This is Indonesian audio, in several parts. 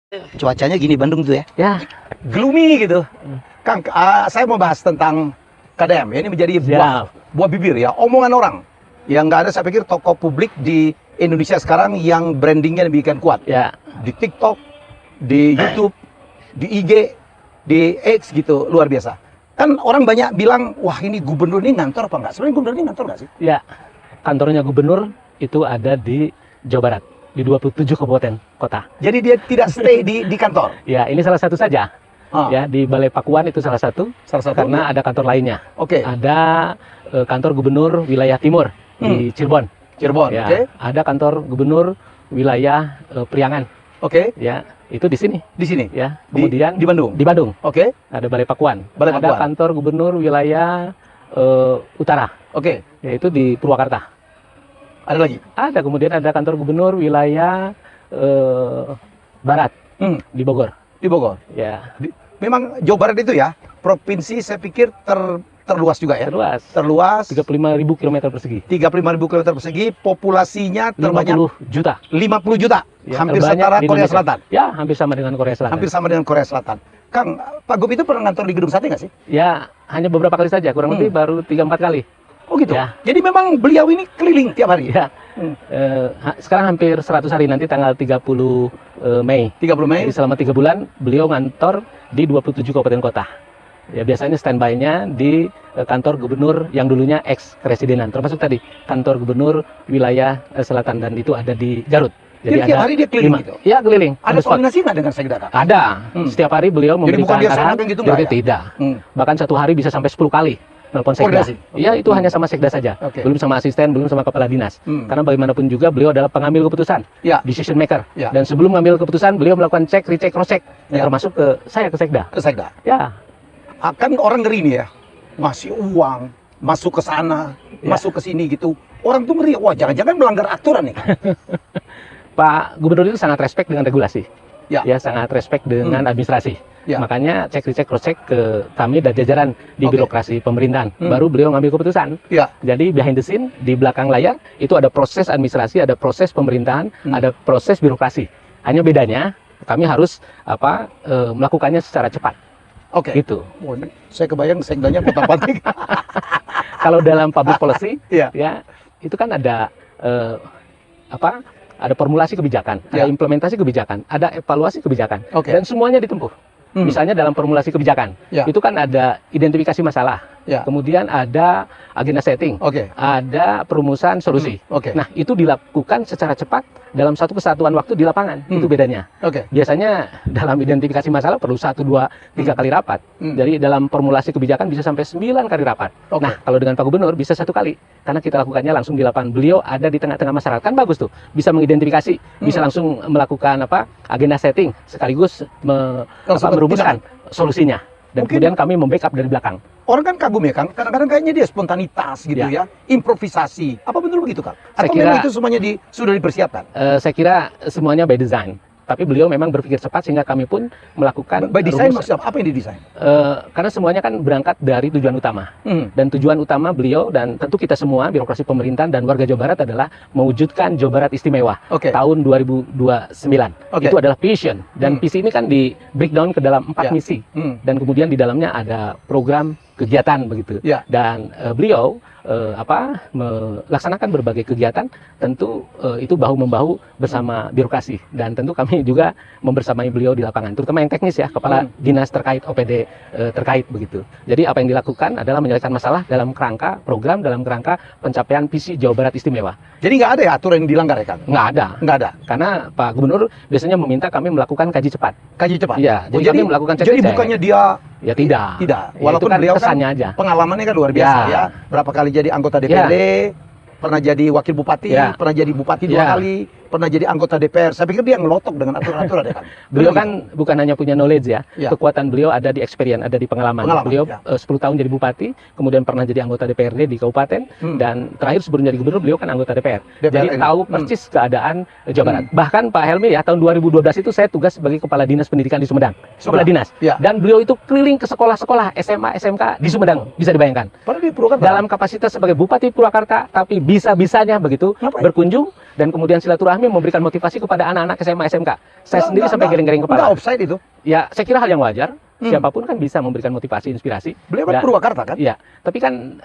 Cuacanya gini Bandung tuh ya. Ya, Gloomy gitu. Kang, saya mau bahas tentang KDM. Ini menjadi buah bibir ya, omongan orang. Yang nggak ada, saya pikir tokoh publik di Indonesia sekarang yang brandingnya demikian kuat. ya, Di TikTok, di YouTube, di IG, di X gitu, luar biasa. Kan orang banyak bilang, wah ini gubernur ini ngantor apa enggak? Sebenarnya gubernur ini ngantor nggak sih? ya. Kantornya gubernur itu ada di Jawa Barat, di 27 kabupaten kota. Jadi dia tidak stay di kantor. Ya, ini salah satu saja. Ah, Ya, di Balai Pakuan itu salah satu. salah satu. Karena ada kantor lainnya. Oke. Ada kantor gubernur wilayah timur di Cirebon. Cirebon. Ya, Oke. ada kantor gubernur wilayah Priangan. Oke. Ya, itu di sini. Di sini. Ya, kemudian di Bandung. di Bandung Oke. ada Balai Pakuan. Balai Ada Pakuan. kantor gubernur wilayah utara, Oke. yaitu di Purwakarta. Ada lagi. Ada, kemudian ada kantor gubernur wilayah barat di Bogor. Di Bogor. Ya, Memang Jawa Barat itu ya, provinsi saya pikir terluas juga ya. terluas. Terluas. 35.000 km persegi. 35.000 km persegi, populasinya terbanyak 50 juta. 50 juta. Ya, Hampir terbanyak setara di Korea Indonesia. Selatan. Ya, hampir sama dengan Korea Selatan. Hampir sama dengan Korea Selatan. Kang, Pak Gub itu pernah ngantor di Gedung Sate nggak sih? Ya, hanya beberapa kali saja, kurang lebih baru 3-4 kali. Oh gitu. Ya. Jadi memang beliau ini keliling tiap hari. Ya, sekarang hampir 100 hari, nanti tanggal 30 Mei. 30 Mei. Jadi selama 3 bulan beliau ngantor di 27 kabupaten kota. Ya, biasanya standby-nya di kantor gubernur yang dulunya ex-presidenan, termasuk tadi kantor gubernur wilayah selatan, dan itu ada di Garut. Jadi tiap hari dia keliling gitu? Ya, keliling. Ada on the spot. koordinasi nggak dengan Sekda, Kang? Ada. Setiap hari beliau Jadi bukan memberikan dia arahan. sonakan gitu, Jadi nggak ya? tidak. Hmm. Bahkan satu hari bisa sampai 10 kali telepon Sekda. Koordinasi? Iya, itu hanya sama Sekda saja. Oke. Belum sama asisten, belum sama kepala dinas. Hmm. Karena bagaimanapun juga beliau adalah pengambil keputusan, Ya. decision maker. Ya. Dan sebelum mengambil keputusan, beliau melakukan cek, recheck, cross-check. Ya. Termasuk ke saya, ke Sekda. Ke Sekda. Ya, Kan orang ngeri nih ya, ngasih uang, masuk ke sana, Ya. masuk ke sini gitu. Orang tuh ngeri, wah jangan-jangan melanggar aturan nih. Pak Gubernur itu sangat respect dengan regulasi. Ya. Ya, sangat respect dengan administrasi. Ya. Makanya cek, recheck, cross-check ke kami dan jajaran di Oke. birokrasi pemerintahan. Baru beliau ngambil keputusan. Ya. Jadi behind the scene, di belakang layar itu ada proses administrasi, ada proses pemerintahan, ada proses birokrasi. Hanya bedanya kami harus melakukannya secara cepat. Oke. Gitu. Oh, ini saya kebayang Sekdanya kota-kota. Kalau dalam public policy, Iya. ya itu kan ada ada formulasi kebijakan, Ya. ada implementasi kebijakan, ada evaluasi kebijakan, Oke. dan semuanya ditempuh. Misalnya dalam formulasi kebijakan, Ya. itu kan ada identifikasi masalah, Ya. kemudian ada agenda setting, Oke. ada perumusan solusi. Oke. Nah, itu dilakukan secara cepat dalam satu kesatuan waktu di lapangan. Itu bedanya. Oke. Biasanya dalam identifikasi masalah perlu 1, 2, 3 kali rapat. Jadi dalam formulasi kebijakan bisa sampai 9 kali rapat. Oke. Nah, kalau dengan Pak Gubernur bisa 1 kali. Karena kita lakukannya langsung di lapangan. Beliau ada di tengah-tengah masyarakat. Kan bagus tuh. Bisa mengidentifikasi, bisa langsung melakukan agenda setting, sekaligus Langsung merumuskan solusinya. Dan Mungkin- kemudian kami membackup dari belakang. Orang kan kagum ya, Kang. Kadang-kadang kayaknya dia spontanitas gitu Ya. ya, improvisasi. Apa betul begitu, Kang? Saya Atau kira- memang itu semuanya sudah dipersiapkan? Saya kira semuanya by design. Tapi beliau memang berpikir cepat sehingga kami pun melakukan By design rumusan. maksudnya apa yang didesain? Karena semuanya kan berangkat dari tujuan utama. Dan tujuan utama beliau dan tentu kita semua birokrasi pemerintahan dan warga Jawa Barat adalah mewujudkan Jawa Barat istimewa Oke. tahun 2029. Oke. Itu adalah vision, dan visi ini kan di breakdown ke dalam 4 Ya. misi. Dan kemudian di dalamnya ada program kegiatan begitu. Ya. Dan beliau melaksanakan berbagai kegiatan, tentu itu bahu membahu bersama birokrasi, dan tentu kami juga membersamai beliau di lapangan, terutama yang teknis ya, kepala dinas terkait, OPD terkait begitu. Jadi apa yang dilakukan adalah menyelesaikan masalah dalam kerangka program, dalam kerangka pencapaian visi Jawa Barat istimewa. Jadi nggak ada ya aturan yang dilanggar ya, Kang? Nggak ada. Nggak ada. Karena Pak Gubernur biasanya meminta kami melakukan kaji cepat. Kaji cepat. Iya, Oh, jadi kami melakukan cek. Jadi bukannya dia Ya tidak. tidak. Ya, Walaupun itu kan beliau kan kesannya aja. pengalamannya kan luar biasa Ya. ya. Berapa kali jadi anggota DPRD, pernah jadi wakil bupati, Ya. pernah jadi bupati 2 Ya. kali, pernah jadi anggota DPR. Saya pikir dia ngelotok dengan aturan-aturan ya, Kang. Beliau kan bukan hanya punya knowledge ya, Ya. kekuatan beliau ada di experience, ada di pengalaman. Beliau ya. 10 tahun jadi bupati, kemudian pernah jadi anggota DPRD di kabupaten, dan terakhir sebelum jadi gubernur beliau kan anggota DPR. Jadi DPR. tahu persis keadaan Jawa Barat. Bahkan Pak Helmi ya, tahun 2012 itu saya tugas sebagai kepala dinas pendidikan di Sumedang, kepala dinas. Ya. Dan beliau itu keliling ke sekolah-sekolah SMA, SMK di Sumedang, bisa dibayangkan. Padahal di Purwakarta. Dalam kapasitas sebagai Bupati Purwakarta, tapi bisa-bisanya begitu Ngapain? berkunjung dan kemudian silaturahmi memberikan motivasi kepada anak-anak SMA SMK. Saya sendiri sampai geleng-geleng Enggak kepala. offside itu. Ya, saya kira hal yang wajar. Siapapun kan bisa memberikan motivasi, inspirasi. Beliau kan Purwakarta kan? Iya, tapi kan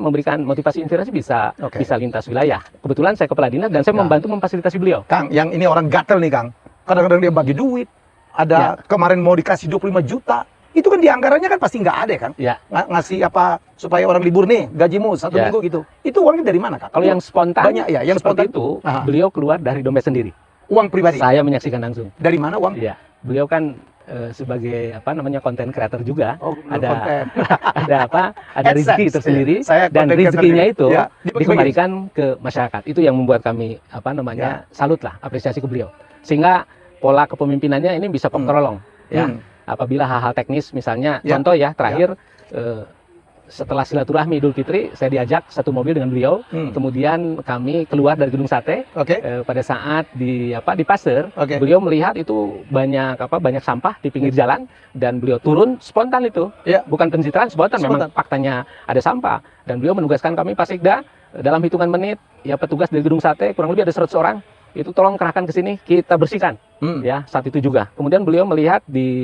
memberikan motivasi, inspirasi bisa lintas wilayah. Kebetulan saya kepala dinas dan saya membantu memfasilitasi beliau. Kang, yang ini orang gatel nih Kang. Kadang-kadang dia bagi duit. Ada kemarin mau dikasih 25 juta. Itu kan di anggarannya kan pasti nggak ada kan? Ya. Ngasih apa supaya orang libur nih gajimu 1 minggu gitu. Itu uangnya dari mana Kang? Kalau yang spontan, banyak ya. Yang spontan itu beliau keluar dari dompet sendiri. Uang pribadi. Saya menyaksikan langsung. Dari mana uang? Iya. Beliau kan sebagai konten creator juga, ada ada rezeki tersendiri dan rezekinya itu dikembalikan ke masyarakat. Itu yang membuat kami salut lah, apresiasi ke beliau. Sehingga pola kepemimpinannya ini bisa terolong ya. Apabila hal-hal teknis misalnya contoh ya terakhir setelah silaturahmi Idul Fitri, saya diajak satu mobil dengan beliau. Kemudian kami keluar dari Gedung Sate. Pada saat di pasar, beliau melihat itu banyak sampah di pinggir jalan dan beliau turun spontan itu. Bukan pencitraan, spontan. Memang faktanya ada sampah. Dan beliau menugaskan kami Pasikda dalam hitungan menit, petugas dari Gedung Sate kurang lebih ada 100 orang. Itu tolong kerahkan ke sini, kita bersihkan. Ya, saat itu juga. Kemudian beliau melihat di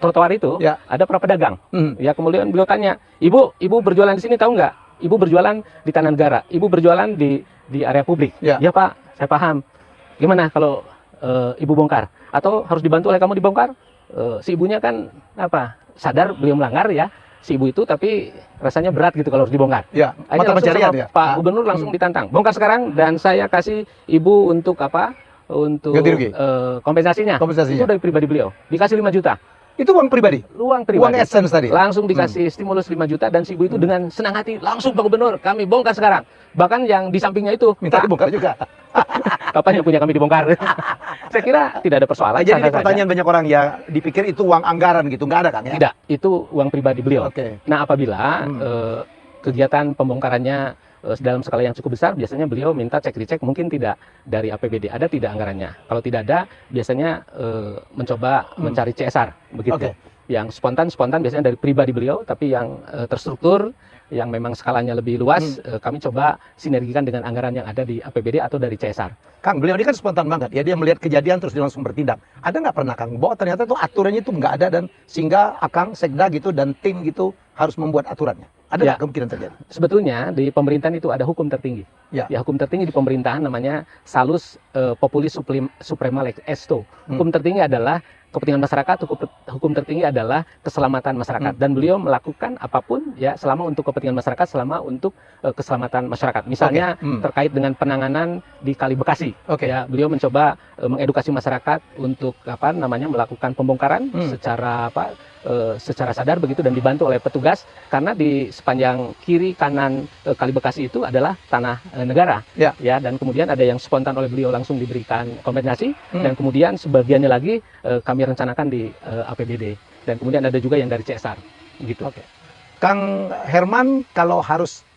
trotoar itu ada para pedagang. Ya, kemudian beliau tanya, ibu berjualan di sini tahu nggak? Ibu berjualan di Tanah Negara, ibu berjualan di area publik. Ya Pak, saya paham. Gimana kalau ibu bongkar? Atau harus dibantu oleh kamu dibongkar? Si ibunya kan sadar beliau melanggar ya, si ibu itu, tapi rasanya berat gitu kalau harus dibongkar. Ya, mata pencarian ya. Pak Gubernur langsung ditantang, bongkar sekarang dan saya kasih ibu untuk untuk kompensasinya. Itu dari pribadi beliau. Dikasih 5 juta. Itu uang pribadi? Uang essence tadi? Langsung dikasih stimulus 5 juta dan si ibu itu dengan senang hati, langsung Pak Gubernur, kami bongkar sekarang. Bahkan yang di sampingnya itu minta dibongkar juga. Kapan yang punya kami dibongkar? Saya kira tidak ada persoalan. Jadi pertanyaan banyak orang ya, dipikir itu uang anggaran gitu, nggak ada Kang ya? Tidak, itu uang pribadi beliau. Nah, apabila kegiatan pembongkarannya dalam skala yang cukup besar, biasanya beliau minta cek-recek, mungkin tidak dari APBD, ada tidak anggarannya. Kalau tidak ada, biasanya mencoba mencari CSR, begitu. Yang spontan biasanya dari pribadi beliau, tapi yang terstruktur, yang memang skalanya lebih luas, kami coba sinergikan dengan anggaran yang ada di APBD atau dari CSR. Kang, beliau ini kan spontan banget ya, dia melihat kejadian terus dia langsung bertindak. Ada nggak pernah Kang, bahwa ternyata tuh aturannya itu nggak ada dan sehingga Akang, Sekda gitu dan tim gitu harus membuat aturannya? Ada nggak kemungkinan terjadi? Sebetulnya di pemerintahan itu ada hukum tertinggi. Ya, hukum tertinggi di pemerintahan namanya Salus Populis Suprema Lex Esto. Hukum tertinggi adalah kepentingan masyarakat, hukum tertinggi adalah keselamatan masyarakat. Dan beliau melakukan apapun ya selama untuk kepentingan masyarakat, selama untuk keselamatan masyarakat. Misalnya terkait dengan penanganan di Kali Bekasi. Ya, beliau mencoba mengedukasi masyarakat untuk melakukan pembongkaran secara sadar begitu dan dibantu oleh petugas, karena di sepanjang kiri kanan Kali Bekasi itu adalah tanah negara. Ya, dan kemudian ada yang spontan oleh beliau langsung diberikan kompensasi dan kemudian sebagiannya lagi kami rencanakan di APBD dan kemudian ada juga yang dari CSR gitu. Kang Herman, kalau harus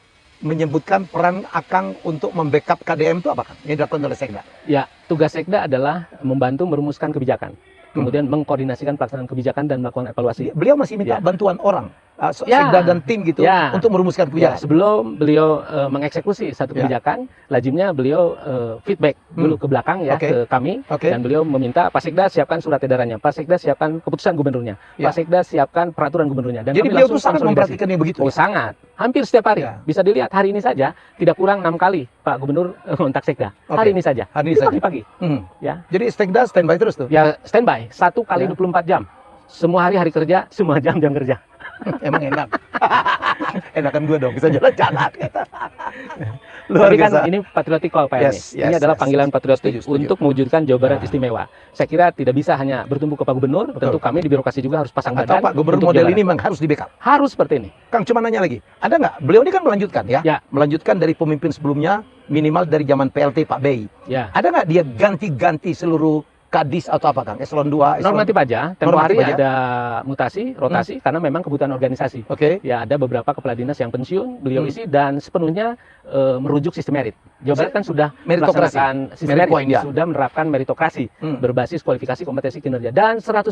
menyebutkan peran Akang untuk membackup KDM itu apa Kang? Yang dilakukan oleh Sekda? Ya, tugas Sekda adalah membantu merumuskan kebijakan, kemudian mengkoordinasikan pelaksanaan kebijakan dan melakukan evaluasi. Beliau masih minta bantuan orang, Sekda dan tim gitu, untuk merumuskan kebijakan. Sebelum beliau mengeksekusi satu kebijakan, lazimnya beliau feedback dulu ke belakang ke kami, dan beliau meminta Pak Sekda siapkan surat edarannya, Pak Sekda siapkan keputusan gubernurnya, Pak Sekda siapkan peraturan gubernurnya. Dan jadi beliau itu sangat memperhatikan yang begitu? Oh sangat, hampir setiap hari. Bisa dilihat hari ini saja tidak kurang 6 kali Pak Gubernur kontak Sekda. Hari ini saja. Hari ini saja. Pagi-pagi. Ya. Jadi Sekda standby terus tuh? Ya standby, 1 kali 24 jam. Semua hari kerja, semua jam kerja. Emang enak. Enakan gue dong, bisa jalan-jalan. Tapi kan ini patriotik call Pak ini adalah panggilan patriotik untuk mewujudkan Jawa Barat istimewa. Saya kira tidak bisa hanya bertumbuh ke Pak Gubernur, tentu kami di birokrasi juga harus pasang badan. Atau Pak Gubernur model ini memang harus di backup? Harus seperti ini. Kang, cuma nanya lagi, ada nggak? Beliau ini kan melanjutkan ya? Melanjutkan dari pemimpin sebelumnya, minimal dari zaman PLT Pak Bey. Ada nggak dia ganti-ganti seluruh Kadis atau apa Kang? Eselon 2? Normatif aja, tempo hari ada mutasi, rotasi, karena memang kebutuhan organisasi. Ya, ada beberapa kepala dinas yang pensiun, beliau isi, dan sepenuhnya merujuk sistem merit. Jawa Barat kan sudah melaksanakan sistem merit, sudah menerapkan meritokrasi, berbasis kualifikasi, kompetensi, kinerja. Dan 100%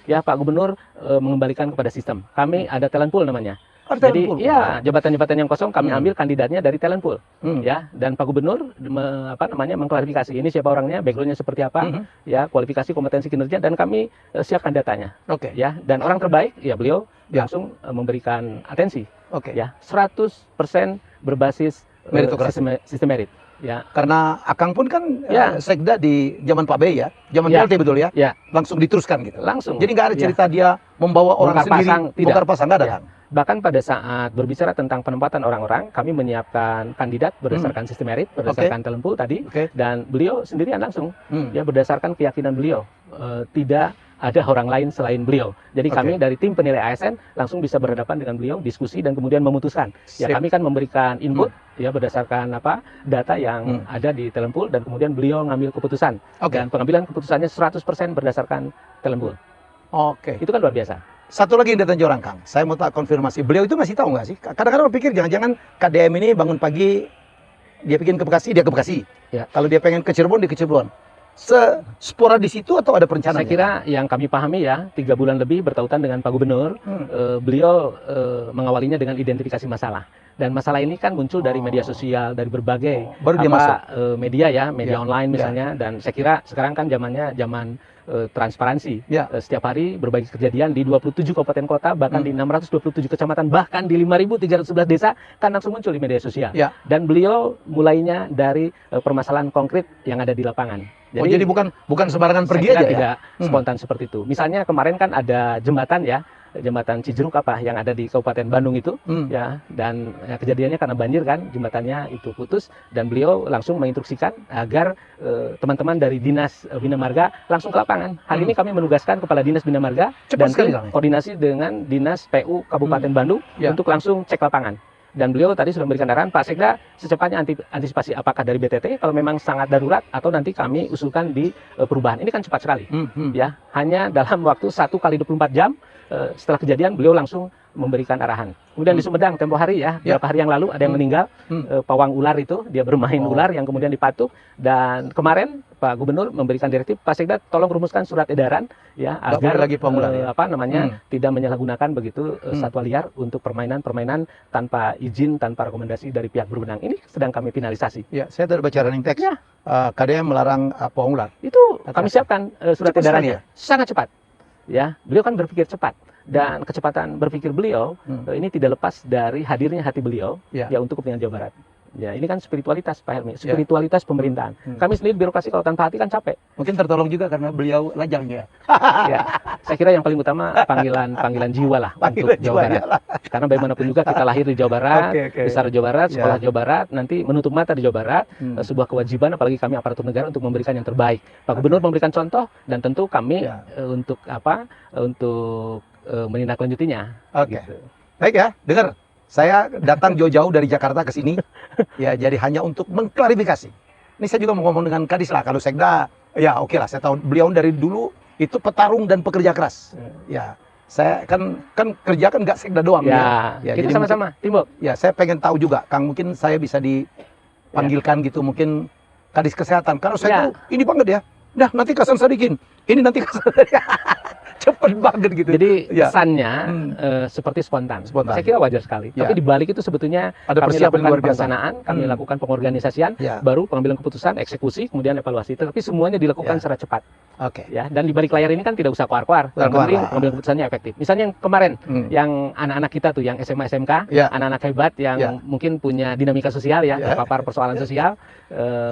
ya Pak Gubernur mengembalikan kepada sistem. Kami ada talent pool namanya. Oh, talent Jadi pool. ya jabatan-jabatan yang kosong kami Hmm. ambil kandidatnya dari talent pool, Hmm. ya. Dan Pak Gubernur mengklarifikasi ini siapa orangnya, backgroundnya seperti apa, Mhm. ya, kualifikasi, kompetensi, kinerja, dan kami siapkan datanya, Oke. ya. Dan orang terbaik, ya beliau Ya. langsung memberikan atensi, Oke. ya, 100% berbasis Meritokrasi. sistem merit, ya. Karena Akang pun kan Ya. sekda di zaman Pak Bey ya, zaman Ya. PLT betul ya, Ya, langsung diteruskan gitu. langsung. Jadi nggak ada Ya. cerita dia membawa orang Bongkar sendiri, pasang, tidak. bongkar pasang, nggak ada Ya. kan? Bahkan pada saat berbicara tentang penempatan orang-orang, kami menyiapkan kandidat berdasarkan sistem merit, berdasarkan talent pool tadi, Oke. dan beliau sendirian langsung, Hmm. ya, berdasarkan keyakinan beliau, tidak ada orang lain selain beliau. Jadi Oke. kami dari tim penilai ASN langsung bisa berhadapan dengan beliau, diskusi dan kemudian memutuskan. Ya, Sip. kami kan memberikan input ya berdasarkan data yang ada di talent pool, dan kemudian beliau ngambil keputusan. Oke. Dan pengambilan keputusannya 100% berdasarkan talent pool. Oke. Itu kan luar biasa. Satu lagi yang datang orang Kang, saya mau tak konfirmasi. Beliau itu masih tahu nggak sih? Kadang-kadang orang pikir jangan-jangan KDM ini bangun pagi, dia pengen ke Bekasi, dia ke Bekasi. Ya. Kalau dia pengen ke Cirebon, dia ke Cirebon. Sporadis itu atau ada perencanaan? Saya kira yang kami pahami ya, 3 bulan lebih bertautan dengan Pak Gubernur, Hmm. beliau mengawalinya dengan identifikasi masalah. Dan masalah ini kan muncul dari media sosial, dari berbagai Baru dia masuk. media ya, media Ya, online ya. misalnya. Dan saya kira sekarang kan zamannya zaman transparansi. Ya. Setiap hari berbagi kejadian di 27 kabupaten kota, bahkan di 627 kecamatan, bahkan di 5.311 desa, kan langsung muncul di media sosial. Ya. Dan beliau mulainya dari permasalahan konkret yang ada di lapangan. Jadi bukan sembarangan Saya pergi kira aja ya? tidak spontan seperti itu. Misalnya kemarin kan ada jembatan ya, jembatan Cijeruk yang ada di Kabupaten Bandung itu, ya, dan ya, kejadiannya karena banjir kan, jembatannya itu putus, dan beliau langsung menginstruksikan agar teman-teman dari Dinas Bina Marga langsung ke lapangan. Hari ini kami menugaskan Kepala Dinas Bina Marga Cepat dan sekali tim kami. koordinasi dengan Dinas PU Kabupaten Bandung Ya. untuk langsung cek lapangan. Dan beliau tadi sudah memberikan arahan, Pak Sekda secepatnya antisipasi apakah dari BTT kalau memang sangat darurat, atau nanti kami usulkan di perubahan. Ini kan cepat sekali. Ya, hanya dalam waktu 1 kali 24 jam setelah kejadian beliau langsung memberikan arahan. Kemudian di Sumedang tempo hari ya, beberapa hari yang lalu ada yang meninggal, pawang ular itu, dia bermain ular yang kemudian dipatuk. Dan kemarin Pak Gubernur memberikan direktif, Pak Sekda tolong rumuskan surat edaran ya, Nggak agar boleh lagi pawang ular, ya? tidak menyalahgunakan begitu satwa liar untuk permainan-permainan tanpa izin, tanpa rekomendasi dari pihak berwenang. Ini sedang kami finalisasi. Ya, saya tadi baca running text. Ya. KDM melarang pawang ular. Itu kami siapkan surat Cepat edarannya. sekali Sangat cepat. Ya, beliau kan berpikir cepat, dan kecepatan berpikir beliau ini tidak lepas dari hadirnya hati beliau ya untuk kepentingan Jawa Barat. Ya, ini kan spiritualitas Pak Helmi, spiritualitas pemerintahan. Kami sendiri birokrasi kalau tanpa hati kan capek. Mungkin tertolong juga karena beliau lajang ya. Ya, saya kira yang paling utama panggilan jiwa lah untuk Jawa Barat. Karena bagaimanapun juga kita lahir di Jawa Barat, besar di Jawa Barat, sekolah Jawa Barat, nanti menutup mata di Jawa Barat, sebuah kewajiban apalagi kami aparatur negara untuk memberikan yang terbaik. Pak Gubernur memberikan contoh, dan tentu kami untuk menindaklanjutinya. Oke. Gitu. Baik ya, dengar. Saya datang jauh-jauh dari Jakarta ke sini, ya jadi hanya untuk mengklarifikasi. Ini saya juga mau ngomong dengan Kadis lah, kalau Sekda, ya oke lah, saya tahu beliau dari dulu itu petarung dan pekerja keras. Ya, saya kan kerja kan nggak Sekda doang. Ya, ya kita jadi sama-sama, Timbuk. Ya, saya pengen tahu juga, Kang, mungkin saya bisa dipanggilkan gitu, mungkin Kadis Kesehatan. Karena saya tuh ini banget ya. Nah, nanti Kasan Sadikin, ini nanti Kasan Sadikin. Cepet banget gitu. Jadi kesannya seperti spontan. Saya kira wajar sekali. Tapi di balik itu sebetulnya ada kami persiapan lakukan luar biasa. perencanaan, kami lakukan pengorganisasian, baru pengambilan keputusan, eksekusi, kemudian evaluasi. Tapi semuanya dilakukan secara cepat. Oke. Ya, dan di balik layar ini kan tidak usah koar-koar. Yang penting pengambilan keputusannya efektif. Misalnya yang kemarin, yang anak-anak kita tuh, yang SMA SMK, anak-anak hebat yang mungkin punya dinamika sosial ya, terpapar persoalan sosial,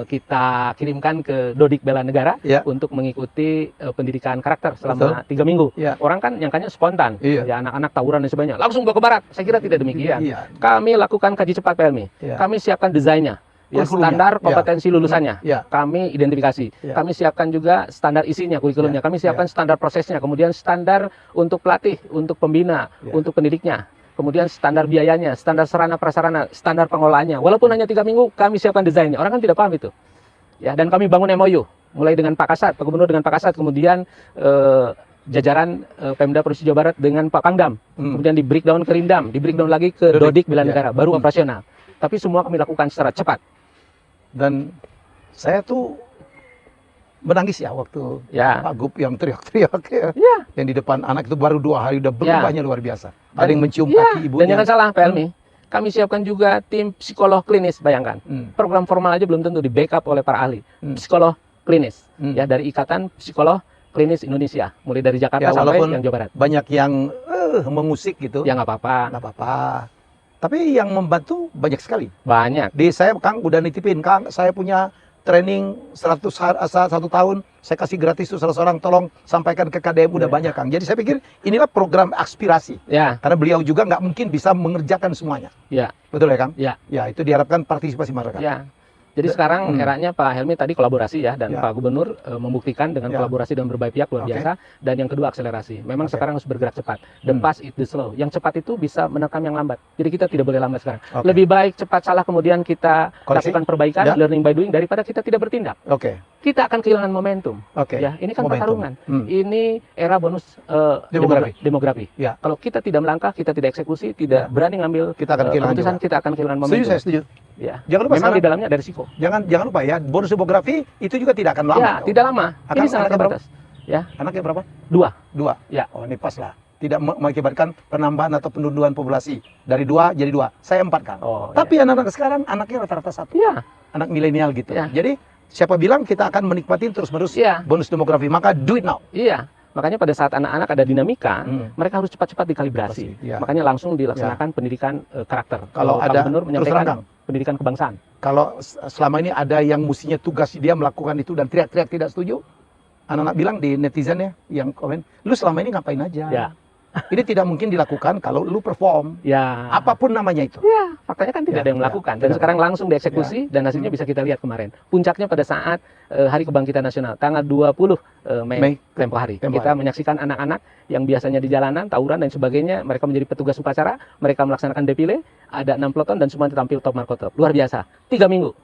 kita kirimkan ke Dodik Bela Negara untuk mengikuti pendidikan karakter selama 3 minggu. Orang kan nyangkanya spontan, ya anak-anak tawuran dan sebagainya, langsung bawa ke barat. Saya kira tidak demikian. Kami lakukan kaji cepat Pak Helmi. Kami siapkan desainnya. Ya, standar kompetensi lulusannya, kami identifikasi. Kami siapkan juga standar isinya, kurikulumnya. Kami siapkan standar prosesnya, kemudian standar untuk pelatih, untuk pembina, untuk pendidiknya. Kemudian standar biayanya, standar sarana prasarana, standar pengelolaannya. Walaupun hanya 3 minggu, kami siapkan desainnya. Orang kan tidak paham itu. Ya, dan kami bangun MOU, mulai dengan Pak Kasat, Pak Gubernur dengan Pak Kasat, kemudian jajaran Pemda Provinsi Jawa Barat dengan Pak Pangdam, kemudian di breakdown ke Rindam, di breakdown lagi ke Dodik Bela Negara, baru operasional. Tapi semua kami lakukan secara cepat. Dan saya tuh menangis ya waktu Ya. Pak Gup yang teriak-teriak ya. Ya. Yang di depan anak itu baru 2 hari udah berubahnya luar biasa. Ada yang mencium Ya, kaki ibunya. dan jangan salah Pak Helmi, kami siapkan juga tim psikolog klinis, bayangkan. Program formal aja belum tentu di backup oleh para ahli. Psikolog klinis, ya dari Ikatan Psikolog Klinis Indonesia, mulai dari Jakarta Ya, sampai walaupun yang Jawa Barat. banyak yang mengusik gitu. Ya nggak apa-apa, Nggak apa-apa. Tapi yang membantu banyak sekali. banyak. Di saya Kang udah nitipin, Kang saya punya training 1 tahun, saya kasih gratis tuh salah seorang, tolong sampaikan ke KDM, udah banyak Kang. Jadi saya pikir inilah program aspirasi. Ya, Karena beliau juga nggak mungkin bisa mengerjakan semuanya. ya, Betul ya Kang? ya, Ya, itu diharapkan partisipasi masyarakat. ya. Jadi sekarang eranya Pak Helmi tadi kolaborasi ya, dan Ya. Pak Gubernur membuktikan dengan Ya. kolaborasi dengan berbagai pihak luar Oke. biasa. Dan yang kedua akselerasi. Memang Oke. sekarang harus bergerak cepat. The fast is the slow. Yang cepat itu bisa menerkam yang lambat. Jadi kita tidak boleh lambat sekarang. Oke. Lebih baik cepat salah kemudian kita Koreksi. lakukan perbaikan, Ya. learning by doing, daripada kita tidak bertindak. Oke. Kita akan kehilangan momentum. Oke. Ya, ini kan Momentum. pertarungan. Hmm. Ini era bonus demografi. Ya. Kalau kita tidak melangkah, kita tidak eksekusi, tidak berani ngambil Kita akan kehilangan keputusan, juga. kita akan kehilangan Setuju, momentum. saya setuju. Ya. Jangan lupa Memang sekarang- di dalamnya ada risiko. Jangan lupa ya, bonus demografi itu juga tidak akan lama. Ya, dong. tidak lama. Akan Ini sangat anaknya berapa? terbatas. Ya, Anaknya berapa? 2. 2. Ya. Oh, ini pas lah. Tidak mengakibatkan penambahan atau penunduan populasi dari 2 jadi 2. Saya 4 Kang. Oh, Tapi anak-anak sekarang anaknya rata-rata 1. ya. Anak milenial gitu. Ya. Jadi siapa bilang kita akan menikmati terus-menerus Ya. bonus demografi? Maka do it now. Iya. Makanya pada saat anak-anak ada dinamika, mereka harus cepat-cepat dikalibrasi. Pasti, ya. Makanya langsung dilaksanakan pendidikan karakter. Kalau Pak ada- Gubernur terus menyampaikan terang, Kang. pendidikan kebangsaan. Kalau selama ini ada yang mestinya tugas dia melakukan itu dan teriak-teriak tidak setuju, anak-anak bilang di netizen ya, yang komen, lu selama ini ngapain aja? Ya. Ini tidak mungkin dilakukan kalau lu perform, Ya. apapun namanya itu. Ya, faktanya kan tidak Ya, ada yang ya, melakukan. Dan tidak. sekarang langsung dieksekusi dan hasilnya bisa kita lihat kemarin. Puncaknya pada saat Hari Kebangkitan Nasional, tanggal 20 Mei, Mei. tempo hari. Tempo Kita hari. menyaksikan anak-anak yang biasanya di jalanan, tawuran dan sebagainya, mereka menjadi petugas upacara, mereka melaksanakan defile, ada 6 peloton dan semuanya tampil top marko top. Luar biasa. 3 minggu.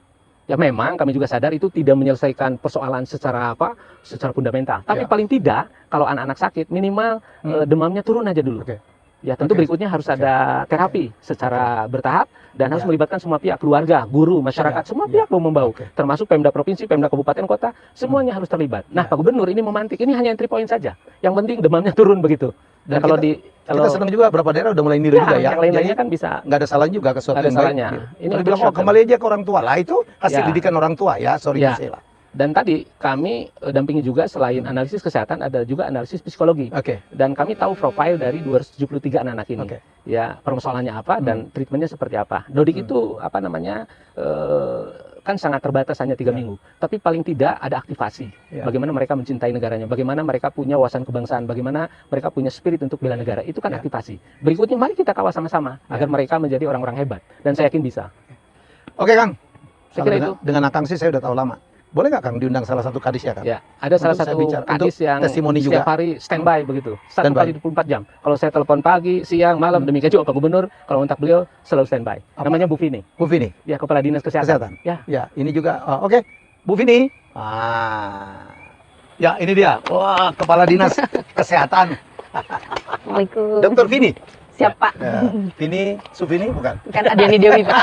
Ya memang kami juga sadar itu tidak menyelesaikan persoalan secara secara fundamental. Tapi Ya. paling tidak kalau anak-anak sakit minimal demamnya turun aja dulu. Oke. Ya tentu Oke. berikutnya harus ada terapi secara bertahap dan harus Ya. melibatkan semua pihak, keluarga, guru, masyarakat, Ya. semua Ya. pihak mau membawa, Oke. termasuk Pemda provinsi, Pemda kabupaten kota, semuanya harus terlibat. Nah, Ya. Pak Gubernur ini memantik, ini hanya entry point saja. Yang penting demamnya turun begitu. Dan kalau kita senang juga beberapa daerah udah mulai niru ya, juga ya. yang lain-lainnya Jadi, kan bisa. nggak ada salahnya juga ke sesuatu Nggak ada yang baik. salahnya. Gitu. Ini Kalau untuk bilang, oh short kembali aja ke orang tua lah, itu hasil Ya. didikan orang tua ya, sorry Ya. to say lah. Dan tadi kami dampingi juga selain analisis kesehatan ada juga analisis psikologi. Oke. Dan kami tahu profil dari 273 anak-anak ini. Oke. Ya, permasalahannya apa dan treatmentnya seperti apa. Dodik itu kan sangat terbatas hanya 3 minggu. Tapi paling tidak ada aktivasi. Ya. Bagaimana mereka mencintai negaranya, bagaimana mereka punya wawasan kebangsaan, bagaimana mereka punya spirit untuk bela negara. Itu kan Ya. aktivasi. Berikutnya mari kita kawal sama-sama agar mereka menjadi orang-orang hebat. Dan saya yakin bisa. Oke Kang. Saya Kalau kira dengan, dengan Akang sih saya udah tahu lama. Boleh nggak Kang diundang salah satu kadis ya Kang? Ya, ada salah Untuk saya satu bicara, kadis untuk yang testimoni setiap juga. hari standby begitu. Satu Standby. kali 24 jam. Kalau saya telepon pagi, siang, malam, demikian juga Pak Gubernur, kalau kontak beliau selalu standby. Apa? Namanya Bu Vini. Bu Vini, Ya, Kepala Dinas Kesehatan. Ya. Ya, ini juga. Oke, Bu Vini. Ya, ini dia. Wah, Kepala Dinas Kesehatan. Assalamualaikum. Dr. Vini. Siapa? Ya, Vini, Suvini bukan? Kan Adiani Dewi, Pak.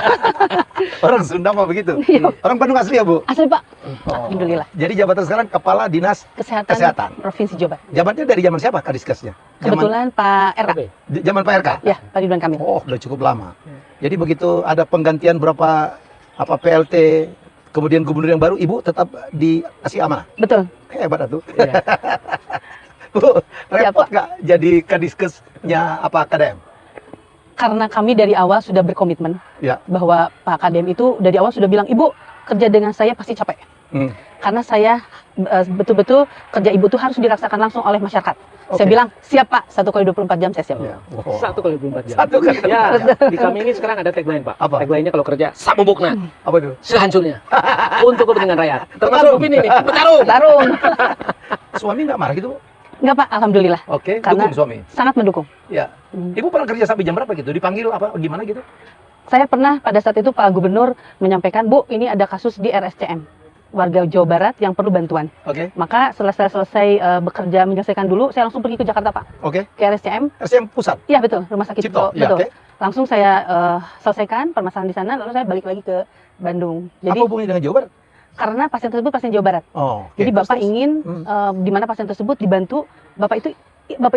Orang Sunda apa begitu? Iya. Orang Bandung asli ya, Bu? Asli, Pak. Oh. Alhamdulillah. Jadi jabatan sekarang Kepala Dinas Kesehatan Provinsi Jawa Barat. Jabatannya dari zaman siapa Kadiskesnya? Kebetulan Pak RK. Oke. Zaman Pak RK? Ya, Pak Ridwan Kamil. Oh, udah cukup lama. Jadi begitu ada penggantian berapa PLT, kemudian gubernur yang baru, Ibu tetap dikasih amanah. Betul. Hebat atuh. Iya. Bu, Siapa? repot nggak jadi Kadiskesnya KDM? Karena kami dari awal sudah berkomitmen Ya. bahwa Pak KDM itu dari awal sudah bilang, Ibu kerja dengan saya pasti capek. Hmm. Karena saya betul-betul kerja Ibu itu harus dirasakan langsung oleh masyarakat. Oke. Saya bilang, siap Pak, 1 kali 24 jam saya siap. Ya. Oh. 1 kali 24 jam. Satu kali. Ya, di kami ini sekarang ada tagline, Pak. Apa? Tagline-nya kalau kerja, samubukna, Apa itu? sehancurnya. Untuk kepentingan rakyat. Termasuk Bu Vini nih, bertarung. Tarung. Suami nggak marah gitu, Bu? Enggak Pak, Alhamdulillah. Oke, Karena- dukung suami. Sangat mendukung. Ya. Ibu pernah kerja sampai jam berapa gitu? Dipanggil apa gimana gitu? Saya pernah pada saat itu Pak Gubernur menyampaikan, Bu, ini ada kasus di RSCM, warga Jawa Barat yang perlu bantuan. Oke. Maka setelah saya selesai bekerja menyelesaikan dulu, saya langsung pergi ke Jakarta Pak, Oke. ke RSCM. RSCM pusat. Iya betul, Rumah Sakit Cipto. Cipto, Ya, betul. oke. Langsung saya selesaikan permasalahan di sana, lalu saya balik lagi ke Bandung. Jadi Apa hubungannya dengan Jawa Barat? karena pasien tersebut pasien Jawa Barat. Oh, oke. Jadi Terus, Bapak terus? ingin di mana pasien tersebut dibantu. Bapak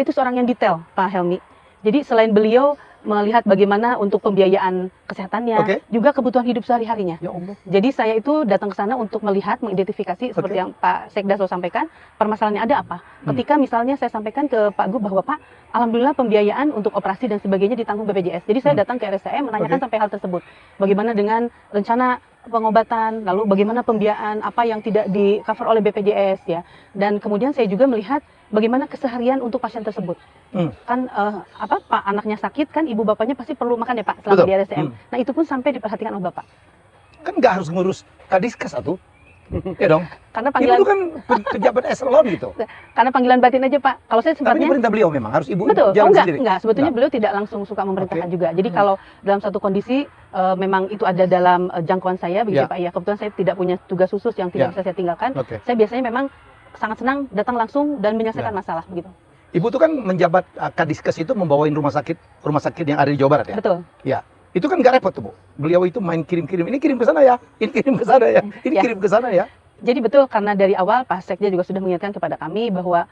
itu seorang yang detail, Pak Helmi. Jadi selain beliau melihat bagaimana untuk pembiayaan kesehatannya, Oke. juga kebutuhan hidup sehari-harinya. Ya Allah. Jadi saya itu datang ke sana untuk melihat, mengidentifikasi seperti Oke. yang Pak Sekda selalu sampaikan, permasalahannya ada apa. Ketika misalnya saya sampaikan ke Pak Gub bahwa Pak, alhamdulillah pembiayaan untuk operasi dan sebagainya ditanggung BPJS. Jadi saya datang ke RSCM menanyakan Oke. sampai hal tersebut. Bagaimana dengan rencana pengobatan, lalu bagaimana pembiayaan apa yang tidak di cover oleh BPJS ya. Dan kemudian saya juga melihat bagaimana keseharian untuk pasien tersebut. Kan Pak anaknya sakit kan ibu bapaknya pasti perlu makan ya Pak selama Betul. di RSCM. Nah itu pun sampai diperhatikan oleh Bapak. Kan nggak harus ngurus Kadiskas atuh. Ya dong. Karena Ibu panggilan itu kan pejabat eselon gitu. karena panggilan batin aja Pak. Kalau saya Tapi ini sifatnya perintah beliau memang harus ibu betul. jalan sendiri. Enggak. Sebetulnya Enggak. beliau tidak langsung suka memerintahkan Oke. juga. Jadi kalau dalam satu kondisi memang itu ada dalam jangkauan saya begitu Ya. Pak ya. Kebetulan saya tidak punya tugas khusus yang tidak Ya. bisa saya tinggalkan. Oke. Saya biasanya memang sangat senang datang langsung dan menyelesaikan Ya. masalah begitu. Ibu tuh kan menjabat Kadiskas itu membawain rumah sakit yang ada di Jawa Barat ya. Betul. Ya. Itu kan nggak repot tuh, Bu. Beliau itu main kirim-kirim. Ini kirim ke sana ya. Ini kirim ke sana ya. Ini Ya. kirim ke sana ya. Jadi betul karena dari awal Pak Sekda juga sudah mengingatkan kepada kami bahwa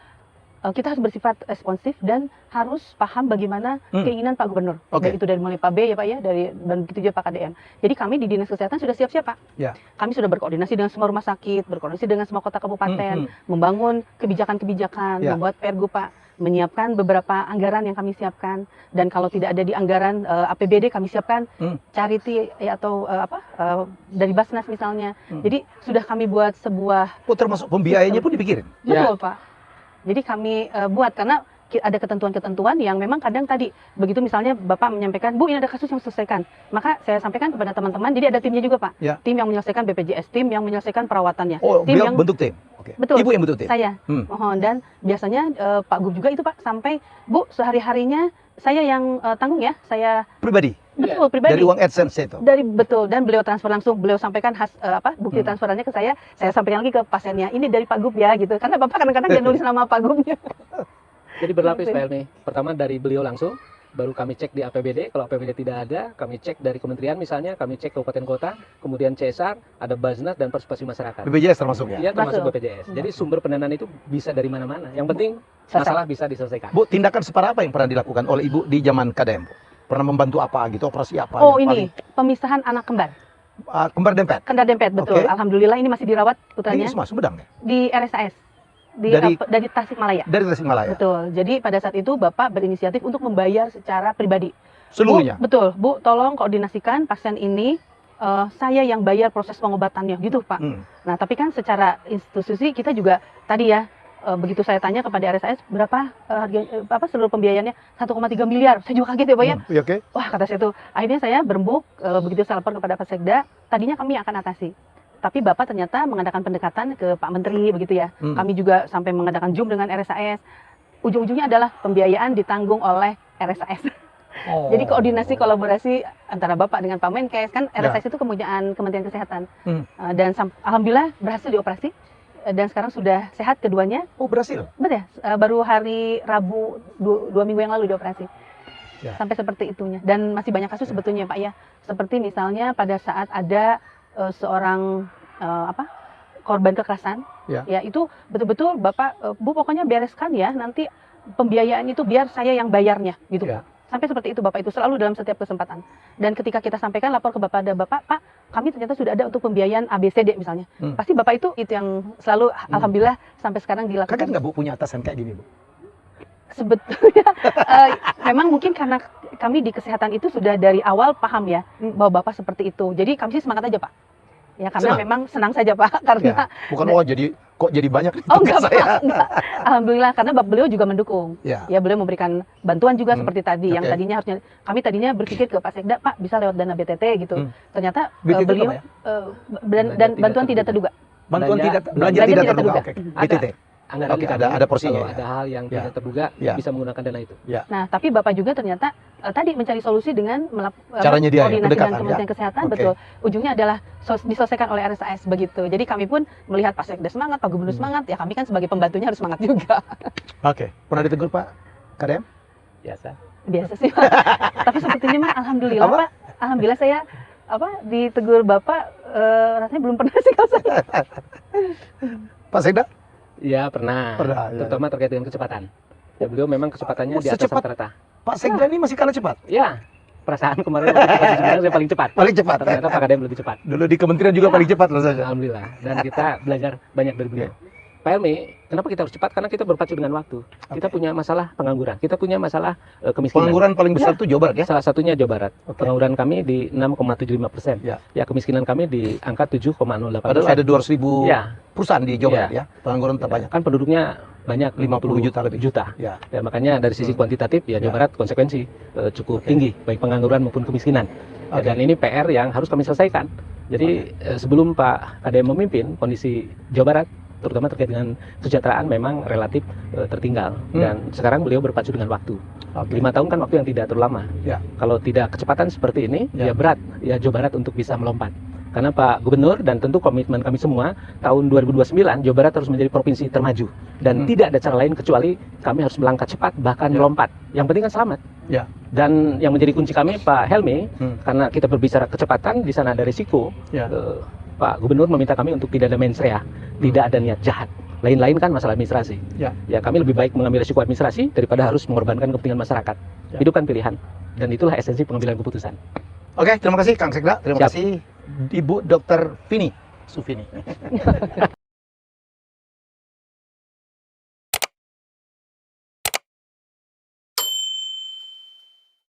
kita harus bersifat responsif dan harus paham bagaimana keinginan Pak Gubernur. Oke. Baik itu dari mulai Pak B ya Pak ya, dan begitu juga Pak KDM. Jadi kami di Dinas Kesehatan sudah siap-siap Pak. Ya. Kami sudah berkoordinasi dengan semua rumah sakit, berkoordinasi dengan semua kota kabupaten, membangun kebijakan-kebijakan, Ya. membuat pergub Pak, menyiapkan beberapa anggaran yang kami siapkan, dan kalau tidak ada di anggaran APBD kami siapkan charity atau dari Basnas misalnya. Jadi sudah kami buat sebuah Oh, termasuk pembiayanya pun dipikirin. betul Pak. Jadi kami buat karena ada ketentuan-ketentuan yang memang kadang tadi begitu misalnya Bapak menyampaikan, Bu ini ada kasus yang selesaikan, maka saya sampaikan kepada teman-teman. Jadi ada timnya juga Pak, Ya. tim yang menyelesaikan BPJS, tim yang menyelesaikan perawatannya, Oh, tim beliau yang bentuk tim. Oke. betul. Ibu yang bentuk tim. Saya mohon, dan biasanya Pak Gub juga itu Pak sampai Bu sehari-harinya saya yang tanggung ya, saya Pribadi. betul pribadi. Dari uang AdSense itu. Betul, dan beliau transfer langsung, beliau sampaikan bukti transferannya ke saya sampaikan lagi ke pasiennya, ini dari Pak Gub ya gitu, karena Bapak kadang-kadang dia nulis nama Pak Gubnya. Jadi berlapis Pak Helmi. Pertama dari beliau langsung, baru kami cek di APBD. Kalau APBD tidak ada, kami cek dari kementerian misalnya, kami cek kabupaten kota, kemudian CSR, ada Basnas dan partisipasi masyarakat. BPJS termasuk ya. Iya, termasuk Masuk. BPJS. Jadi sumber pendanaan itu bisa dari mana-mana. Yang penting masalah bisa diselesaikan. Bu, tindakan separah apa yang pernah dilakukan oleh Ibu di zaman KDM, Bu? Pernah membantu apa gitu, operasi apa? Oh yang ini pemisahan anak kembar, paling- kembar dempet. kendar dempet betul. Oke. Alhamdulillah ini masih dirawat Ini putranya semua Sumedang ya? di RSAS Dari- dari Tasikmalaya. Dari Tasikmalaya. Betul. Jadi pada saat itu Bapak berinisiatif untuk membayar secara pribadi. Seluruhnya. Bu, betul, Bu, tolong koordinasikan pasien ini, saya yang bayar proses pengobatannya, gitu Pak. Nah, tapi kan secara institusi kita juga tadi ya, begitu saya tanya kepada RSAS berapa harga seluruh pembiayaannya 1,3 miliar. Saya juga kaget ya Pak ya. Iya, oke. Wah, kata saya tuh. Akhirnya saya berembuk, begitu saya lapor kepada Pak Sekda, tadinya kami akan atasi. Tapi Bapak ternyata mengadakan pendekatan ke Pak Menteri begitu ya. Kami juga sampai mengadakan Zoom dengan RSAS. Ujung-ujungnya adalah pembiayaan ditanggung oleh RSAS. Oh. Jadi koordinasi kolaborasi antara Bapak dengan Pak Menkes, kan RSAS itu Kementerian Kesehatan. Dan alhamdulillah berhasil dioperasi, dan sekarang sudah sehat keduanya. Oh, berhasil. Betul ya, baru hari Rabu 2 minggu yang lalu dioperasi. Ya. Sampai seperti itunya. Dan masih banyak kasus sebetulnya Pak ya. Seperti misalnya pada saat ada seorang korban kekerasan, ya itu betul-betul Bapak, Bu pokoknya bereskan ya, nanti pembiayaan itu biar saya yang bayarnya gitu. Ya. Sampai seperti itu Bapak itu selalu dalam setiap kesempatan. Dan ketika kita sampaikan lapor ke Bapak, Pak, kami ternyata sudah ada untuk pembiayaan ABCD misalnya. Pasti Bapak itu yang selalu alhamdulillah sampai sekarang dilakukan. Kaget nggak Bu punya atasan kayak gini Bu? Sebetulnya memang mungkin karena kami di kesehatan itu sudah dari awal paham ya bahwa Bapak seperti itu. Jadi kami sih semangat aja Pak. Ya karena Senang? memang senang saja Pak, karena Bukan kok jadi banyak oh enggak saya. Pak, enggak. Alhamdulillah karena beliau juga mendukung. Ya. Ya beliau memberikan bantuan juga seperti tadi yang Oke. tadinya kami tadinya berpikir ke Pak Sekda, Pak bisa lewat dana BTT gitu. Ternyata BTT beliau apa ya? dan bantuan tidak terduga. Bantuan Belanja- tidak belanja belanja tidak tidak terduga. terduga. Oke. BTT. Anggaran Oke, kami, ada porsinya kalau ya. ada hal yang Ya. tidak terduga Ya. bisa menggunakan dana itu. Nah, tapi Bapak juga ternyata tadi mencari solusi dengan Caranya dia ya, koordinasi pendekatan, dengan Kementerian ya. Kesehatan, Oke. betul. Ujungnya adalah diselesaikan oleh RSAS begitu. Jadi kami pun melihat Pak Sekda semangat, Pak Gubernur semangat, ya kami kan sebagai pembantunya harus semangat juga. Oke. Pernah ditegur Pak KDM? Biasa. Biasa sih Pak. Tapi sebetulnya mah alhamdulillah Apa? Pak, alhamdulillah saya ditegur Bapak Rasanya belum pernah sih kalau saya. Pak Sekda? Ya pernah, Pernah, ya. terutama terkait dengan kecepatan. Ya, beliau memang kecepatannya Oh, di atas secepat- rata-rata. Pak Sekda ini masih kalah cepat? Ya, perasaan kemarin waktu kita sebenarnya saya paling cepat. Paling cepat. Ternyata Pak Kadem lebih cepat. Dulu di kementerian juga paling cepat rasanya. Alhamdulillah. Dan kita belajar banyak dari beliau. Pak Helmi, kenapa kita harus cepat? Karena kita berpacu dengan waktu. Kita punya masalah pengangguran, kita punya masalah kemiskinan. Pengangguran paling besar itu Jawa Barat ya? Salah satunya Jawa Barat. Oke. Pengangguran kami di 6,75%. Ya. Ya, kemiskinan kami di angka 7,08%. Padahal ada 200.000 Ya, perusahaan di Jawa Ya. Barat ya. Pengangguran tetap banyak. kan penduduknya banyak 50 juta lebih. Ya, makanya dari sisi kuantitatif ya Jawa Ya. Barat konsekuensi cukup Oke. tinggi baik pengangguran maupun kemiskinan. Ya, Oke. dan ini PR yang harus kami selesaikan. Jadi sebelum Pak Kadem memimpin, kondisi Jawa Barat terutama terkait dengan kesejahteraan memang relatif tertinggal. Dan sekarang beliau berpacu dengan waktu. Oke. 5 tahun kan waktu yang tidak terlalu lama. Ya. Kalau tidak kecepatan seperti ini, Ya. ya berat ya Jawa Barat untuk bisa melompat. Karena Pak Gubernur dan tentu komitmen kami semua, tahun 2029 Jawa Barat harus menjadi provinsi termaju. Dan tidak ada cara lain kecuali kami harus melangkah cepat, bahkan Ya. melompat. Yang penting kan selamat. Ya. Dan yang menjadi kunci kami Pak Helmi, Hmm. karena kita berbicara kecepatan, di sana ada risiko. Ya. Pak Gubernur meminta kami untuk tidak ada mens rea, tidak ada niat jahat. Lain-lain kan masalah administrasi. Ya. Ya kami lebih baik mengambil risiko administrasi daripada harus mengorbankan kepentingan masyarakat. Ya. Itu kan pilihan. Dan itulah esensi pengambilan keputusan. Oke, terima kasih Kang Sekda. Terima Siap. kasih Ibu Dr. Vini Sufini.